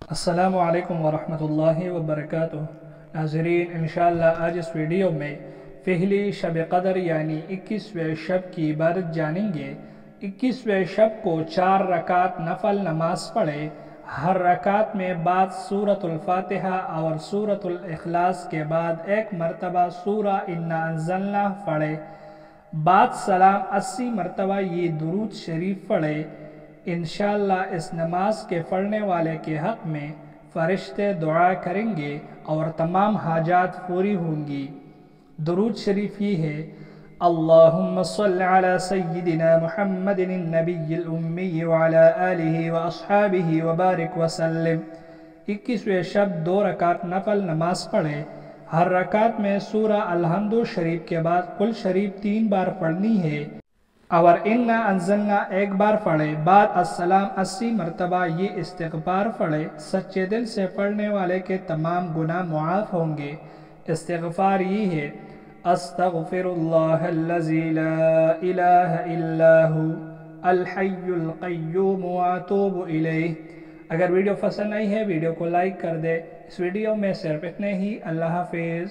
السلام علیکم ورحمۃ اللہ وبرکاتہ۔ ناظرین، انشاءاللہ آج اس ویڈیو میں پہلی شب قدر یعنی 21ویں شب کی عبادت جانیں گے۔ 21ویں شب کو 4 رکعت نفل نماز پڑھے، ہر رکعت میں بعد سورۃ الفاتحہ اور سورۃ الاخلاص کے بعد 1 مرتبہ سورہ انا انزلناہ پڑھے، بعد سلام 80 مرتبہ یہ درود شریف پڑھے۔ انشاءاللہ اس نماز کے پڑھنے والے کے حق میں فرشتے دعا کریں گے اور تمام حاجات پوری ہوں گی۔ درود شریف یہ ہے: اللہم صل علی سیدنا محمد النبی الامی وعلی آلہ واصحابہ وبارک وسلم۔ 21ویں شب 2 رکعت نفل نماز پڑھے، ہر رکعت میں سورہ الحمد شریف کے بعد قل شریف 3 بار پڑھنی ہے اور انا انزلنا 1 بار پڑھے، بعد السلام 80 مرتبہ یہ استغفار پڑھے۔ سچے دل سے پڑھنے والے کے تمام گناہ معاف ہوں گے۔ استغفار یہ ہے: استغفر اللہ الذی لا الہ الا ہو الحی القیوم واتوب الیہ۔ اگر ویڈیو پسند آئی ہے ویڈیو کو لائک کر دے۔ اس ویڈیو میں صرف اتنے ہی۔ اللہ حافظ۔